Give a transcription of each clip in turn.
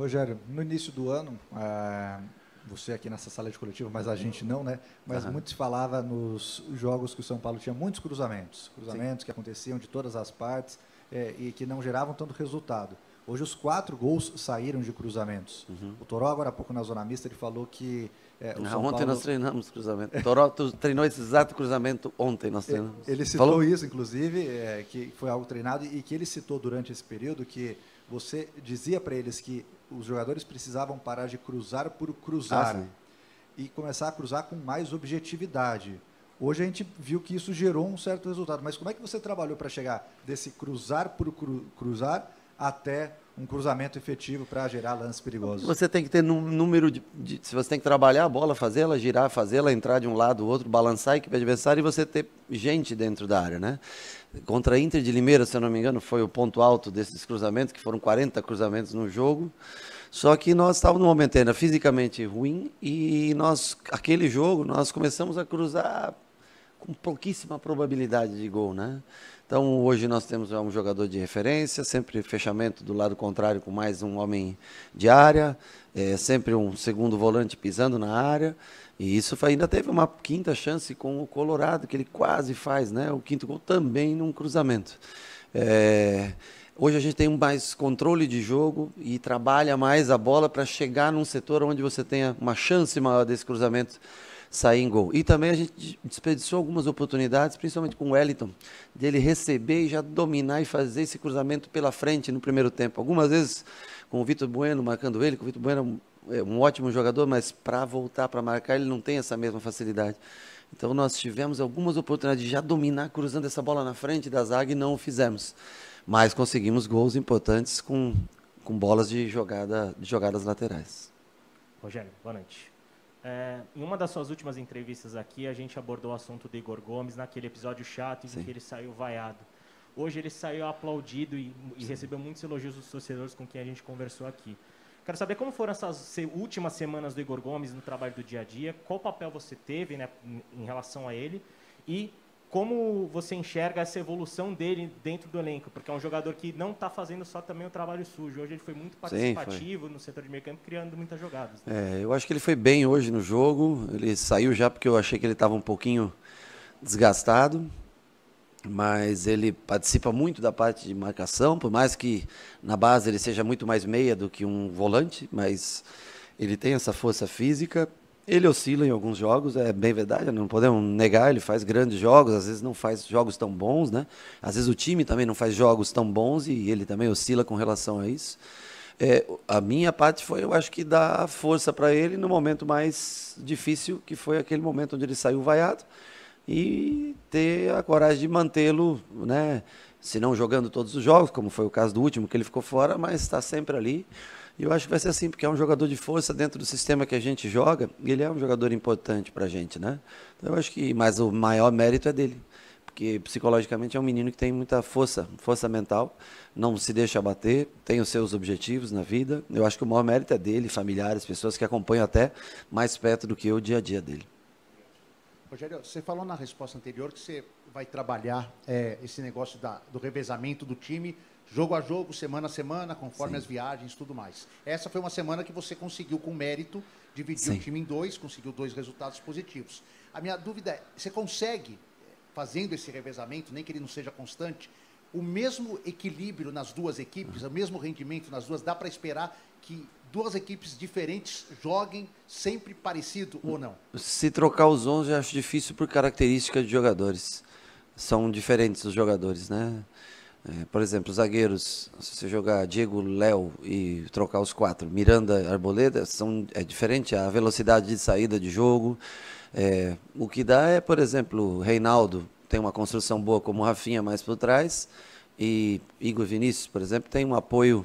Rogério, no início do ano, você aqui nessa sala de coletiva, mas a gente não, né? Mas muito se falava nos jogos que o São Paulo tinha muitos cruzamentos. Cruzamentos que aconteciam de todas as partes e que não geravam tanto resultado. Hoje os 4 gols saíram de cruzamentos. O Toró, agora há pouco na zona mista, ele falou que o São Ontem Paulo... nós treinamos cruzamento. O Toró treinou esse exato cruzamento ontem, nós treinamos. Ele citou isso, inclusive, que foi algo treinado e que ele citou durante esse período que você dizia para eles que os jogadores precisavam parar de cruzar por cruzar e começar a cruzar com mais objetividade. Hoje a gente viu que isso gerou um certo resultado, mas como é que você trabalhou para chegar desse cruzar por cruzar até um cruzamento efetivo para gerar lances perigosos? Você tem que ter número se você tem que trabalhar a bola, fazer ela girar, fazer ela entrar de um lado ao outro, balançar a equipe adversária e você ter gente dentro da área, né? Contra a Inter de Limeira, se eu não me engano, foi o ponto alto desses cruzamentos, que foram 40 cruzamentos no jogo. Só que nós estávamos num momento ainda fisicamente ruim e aquele jogo, nós começamos a cruzar com pouquíssima probabilidade de gol, né? Então, hoje nós temos um jogador de referência, sempre fechamento do lado contrário com mais um homem de área, sempre um segundo volante pisando na área. E isso ainda teve uma quinta chance com o Colorado, que ele quase faz, né? O quinto gol também num cruzamento. Hoje a gente tem mais controle de jogo e trabalha mais a bola para chegar num setor onde você tenha uma chance maior desse cruzamento sair em gol. E também a gente desperdiçou algumas oportunidades, principalmente com o Wellington, dele receber e já dominar e fazer esse cruzamento pela frente no primeiro tempo. Algumas vezes com o Vitor Bueno marcando ele, que o Vitor Bueno é um ótimo jogador, mas para voltar para marcar ele não tem essa mesma facilidade. Então nós tivemos algumas oportunidades de já dominar cruzando essa bola na frente da zaga e não o fizemos. Mas conseguimos gols importantes com bolas de jogadas laterais. Rogério, boa noite. Em uma das suas últimas entrevistas aqui, a gente abordou o assunto do Igor Gomes naquele episódio chato em que ele saiu vaiado. Hoje ele saiu aplaudido e recebeu muitos elogios dos torcedores com quem a gente conversou aqui. Quero saber como foram essas últimas semanas do Igor Gomes no trabalho do dia a dia, qual papel você teve, né, em relação a ele e como você enxerga essa evolução dele dentro do elenco, porque é um jogador que não está fazendo só também o trabalho sujo. Hoje ele foi muito participativo no setor de meio campo, criando muitas jogadas. Né? Eu acho que ele foi bem hoje no jogo. Ele saiu já porque eu achei que ele estava um pouquinho desgastado, mas ele participa muito da parte de marcação, por mais que na base ele seja muito mais meia do que um volante, mas ele tem essa força física. Ele oscila em alguns jogos, é bem verdade, não podemos negar, ele faz grandes jogos, às vezes não faz jogos tão bons, né? Às vezes o time também não faz jogos tão bons e ele também oscila com relação a isso. A minha parte foi, eu acho que dar força para ele no momento mais difícil, que foi aquele momento onde ele saiu vaiado, e ter a coragem de mantê-lo, né? Se não jogando todos os jogos, como foi o caso do último, que ele ficou fora, mas está sempre ali. E eu acho que vai ser assim, porque é um jogador de força dentro do sistema que a gente joga, e ele é um jogador importante para a gente, né? Então eu acho que, mas o maior mérito é dele, porque psicologicamente é um menino que tem muita força mental, não se deixa abater, tem os seus objetivos na vida. Eu acho que o maior mérito é dele, familiares, pessoas que acompanham até mais perto do que eu o dia a dia dele. Rogério, você falou na resposta anterior que você vai trabalhar esse negócio do revezamento do time, jogo a jogo, semana a semana, conforme as viagens e tudo mais. Essa foi uma semana que você conseguiu, com mérito, dividir o time em 2, conseguiu 2 resultados positivos. A minha dúvida é, você consegue, fazendo esse revezamento, nem que ele não seja constante, o mesmo equilíbrio nas duas equipes, o mesmo rendimento nas duas? Dá para esperar que duas equipes diferentes joguem sempre parecido ou não? Se trocar os 11, eu acho difícil por características de jogadores. São diferentes os jogadores, né? Por exemplo, os zagueiros, se você jogar Diego, Léo e trocar os 4, Miranda, Arboleda, é diferente a velocidade de saída de jogo. O que dá é, por exemplo, Reinaldo tem uma construção boa como o Rafinha mais por trás, e Igor Vinícius, por exemplo, tem um apoio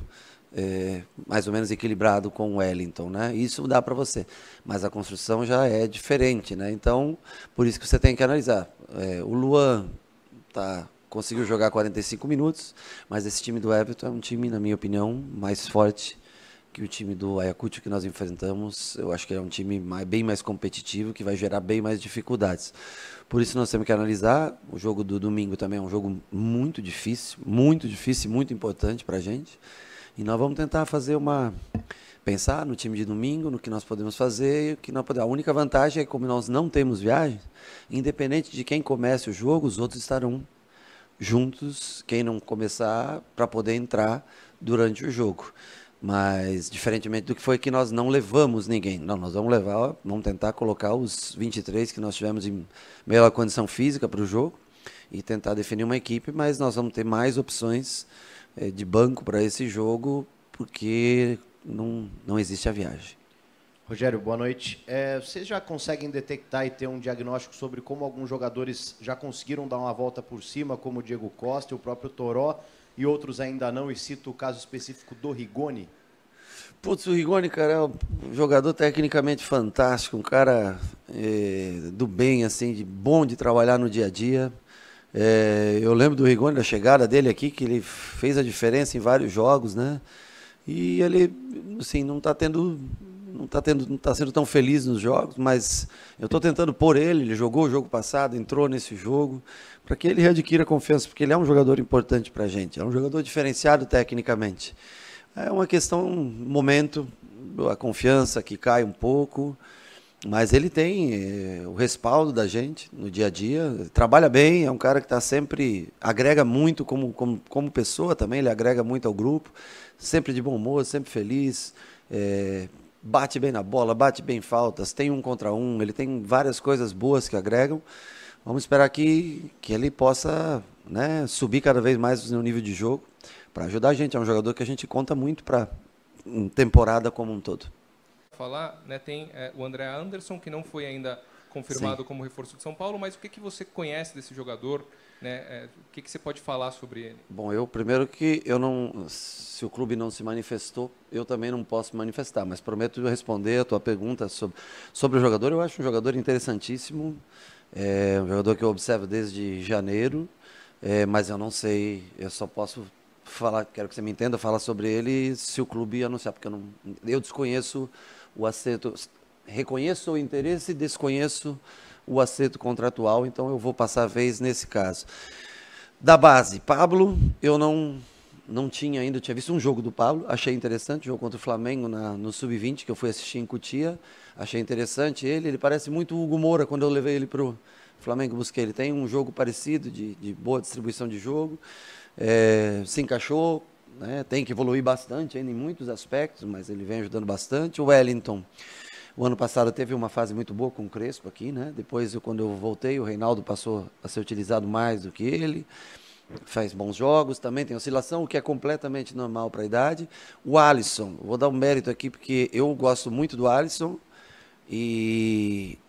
mais ou menos equilibrado com o Wellington, né? Isso dá para você, mas a construção já é diferente, né? Então, por isso que você tem que analisar. O Luan conseguiu jogar 45 minutos, mas esse time do Everton é um time, na minha opinião, mais forte que o time do Ayacucho que nós enfrentamos. Eu acho que é um time bem mais competitivo, que vai gerar bem mais dificuldades. Por isso nós temos que analisar. O jogo do domingo também é um jogo muito difícil e muito importante para a gente. E nós vamos tentar fazer pensar no time de domingo, no que nós podemos fazer, o que não podemos. A única vantagem é que, como nós não temos viagem, independente de quem comece o jogo, os outros estarão juntos, quem não começar, para poder entrar durante o jogo. Mas, diferentemente do que foi que nós não levamos ninguém. Não, nós vamos levar, vamos tentar colocar os 23 que nós tivemos em melhor condição física para o jogo e tentar definir uma equipe, mas nós vamos ter mais opções de banco para esse jogo, porque não existe a viagem. Rogério, boa noite. Vocês já conseguem detectar e ter um diagnóstico sobre como alguns jogadores já conseguiram dar uma volta por cima, como o Diego Costa, o próprio Toró, e outros ainda não, e cito o caso específico do Rigoni? Putz, o Rigoni, cara, é um jogador tecnicamente fantástico, um cara do bem, assim, bom de trabalhar no dia a dia. Eu lembro do Rigoni, da chegada dele aqui, que ele fez a diferença em vários jogos, né? E ele, assim, não está sendo tão feliz nos jogos, mas eu estou tentando pôr ele jogou o jogo passado, entrou nesse jogo, para que ele readquira confiança, porque ele é um jogador importante para a gente, é um jogador diferenciado tecnicamente. É uma questão, momento, a confiança que cai um pouco, mas ele tem o respaldo da gente no dia a dia, trabalha bem, é um cara que está sempre, agrega muito como pessoa também, ele agrega muito ao grupo, sempre de bom humor, sempre feliz, bate bem na bola, bate bem faltas, tem 1 contra 1, ele tem várias coisas boas que agregam. Vamos esperar que ele possa, né, subir cada vez mais no nível de jogo para ajudar a gente. É um jogador que a gente conta muito para temporada como um todo. Falar, né, tem o André Anderson, que não foi ainda confirmado como reforço de São Paulo, mas o que você conhece desse jogador? Né? O que você pode falar sobre ele? Bom, primeiro que se o clube não se manifestou, eu também não posso manifestar, mas prometo responder a tua pergunta sobre o jogador. Eu acho um jogador interessantíssimo, um jogador que eu observo desde janeiro, mas eu não sei, eu só posso falar, quero que você me entenda, falar sobre ele se o clube anunciar, porque eu desconheço o acerto, reconheço o interesse e desconheço o acerto contratual, então eu vou passar a vez nesse caso. Da base, Pablo, eu não tinha ainda, eu tinha visto um jogo do Pablo, achei interessante, jogo contra o Flamengo no Sub-20, que eu fui assistir em Cotia, achei interessante ele parece muito o Hugo Moura, quando eu levei ele para o Flamengo, busquei, ele tem um jogo parecido, de boa distribuição de jogo, se encaixou, né, tem que evoluir bastante ainda em muitos aspectos, mas ele vem ajudando bastante. O Wellington, o ano passado teve uma fase muito boa com o Crespo aqui, né? Depois, quando eu voltei, o Reinaldo passou a ser utilizado mais do que ele. Faz bons jogos, também tem oscilação, o que é completamente normal para a idade. O Alisson, vou dar um mérito aqui, porque eu gosto muito do Alisson e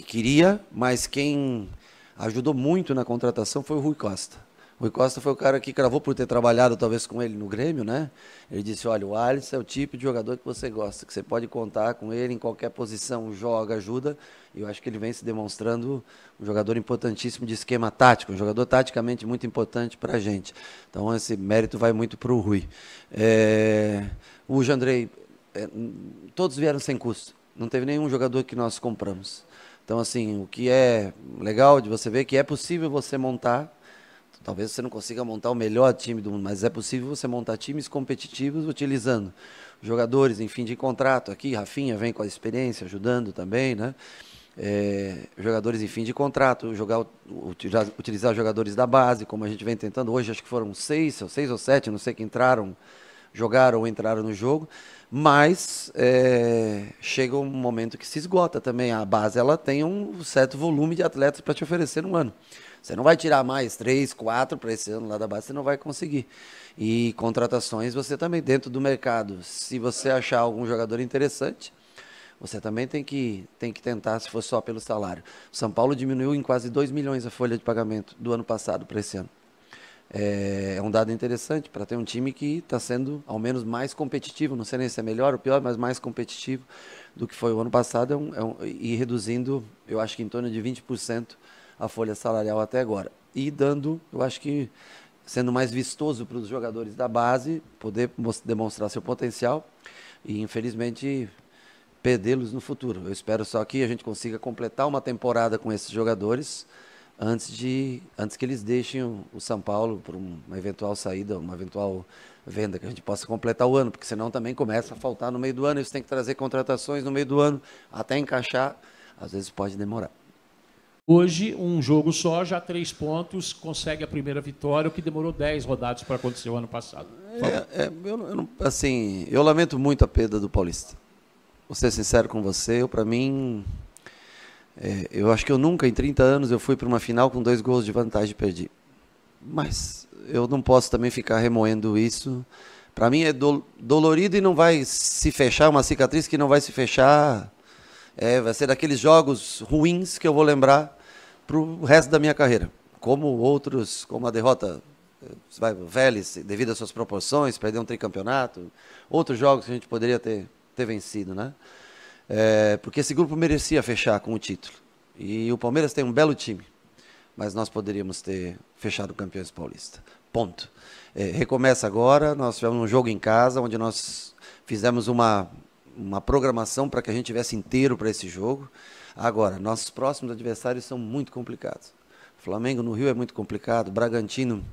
queria, mas quem ajudou muito na contratação foi o Rui Costa. O Rui Costa foi o cara que cravou por ter trabalhado talvez com ele no Grêmio, né? Ele disse, olha, o Alisson é o tipo de jogador que você gosta, que você pode contar com ele em qualquer posição, joga, ajuda. E eu acho que ele vem se demonstrando um jogador importantíssimo de esquema tático, um jogador taticamente muito importante para a gente. Então esse mérito vai muito para o Rui. O Jandrei, todos vieram sem custo. Não teve nenhum jogador que nós compramos. Então, assim, o que é legal de você ver que é possível você montar. Talvez você não consiga montar o melhor time do mundo, mas é possível você montar times competitivos utilizando jogadores em fim de contrato. Aqui, Rafinha vem com a experiência, ajudando também, né? Jogadores em fim de contrato, utilizar jogadores da base, como a gente vem tentando. Hoje acho que foram 6 ou 7, não sei que jogaram ou entraram no jogo, mas chega um momento que se esgota também. A base ela tem um certo volume de atletas para te oferecer no ano. Você não vai tirar mais 3, 4 para esse ano lá da base, você não vai conseguir. E contratações você também dentro do mercado. Se você achar algum jogador interessante, você também tem que tentar, se for só pelo salário. O São Paulo diminuiu em quase 2 milhões a folha de pagamento do ano passado para esse ano. É um dado interessante para ter um time que está sendo ao menos mais competitivo, não sei nem se é melhor ou pior, mas mais competitivo do que foi o ano passado e reduzindo, eu acho que em torno de 20% a folha salarial até agora. E dando, eu acho que sendo mais vistoso para os jogadores da base, poder demonstrar seu potencial e, infelizmente, perdê-los no futuro. Eu espero só que a gente consiga completar uma temporada com esses jogadores antes que eles deixem o São Paulo por uma eventual saída, uma eventual venda, que a gente possa completar o ano, porque senão também começa a faltar no meio do ano, e você tem que trazer contratações no meio do ano, até encaixar, às vezes pode demorar. Hoje, um jogo só, já 3 pontos, consegue a primeira vitória, o que demorou 10 rodadas para acontecer o ano passado. Eu lamento muito a perda do Paulista. Vou ser sincero com você, para mim, eu acho que eu nunca, em 30 anos, eu fui para uma final com 2 gols de vantagem e perdi. Mas eu não posso também ficar remoendo isso. Para mim é dolorido e não vai se fechar, uma cicatriz que não vai se fechar. Vai ser daqueles jogos ruins que eu vou lembrar para o resto da minha carreira. Como outros, como a derrota Vélez, devido às suas proporções, perder um tricampeonato. Outros jogos que a gente poderia ter vencido, né? Porque esse grupo merecia fechar com o título. E o Palmeiras tem um belo time, mas nós poderíamos ter fechado o Campeões Paulista. Ponto. Recomeça agora, nós tivemos um jogo em casa, onde nós fizemos uma programação para que a gente tivesse inteiro para esse jogo. Agora, nossos próximos adversários são muito complicados. Flamengo no Rio é muito complicado, Bragantino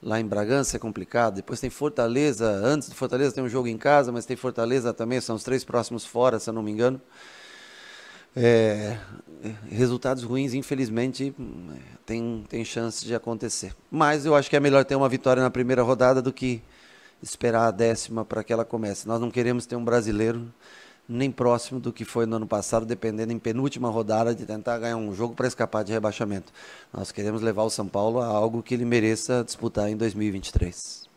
lá em Bragança é complicado, depois tem Fortaleza, antes do Fortaleza tem um jogo em casa, mas tem Fortaleza também, são os 3 próximos fora, se eu não me engano. Resultados ruins, infelizmente, tem chance de acontecer. Mas eu acho que é melhor ter uma vitória na primeira rodada do que esperar a 10ª para que ela comece. Nós não queremos ter um brasileiro nem próximo do que foi no ano passado, dependendo em penúltima rodada de tentar ganhar um jogo para escapar de rebaixamento. Nós queremos levar o São Paulo a algo que ele mereça disputar em 2023.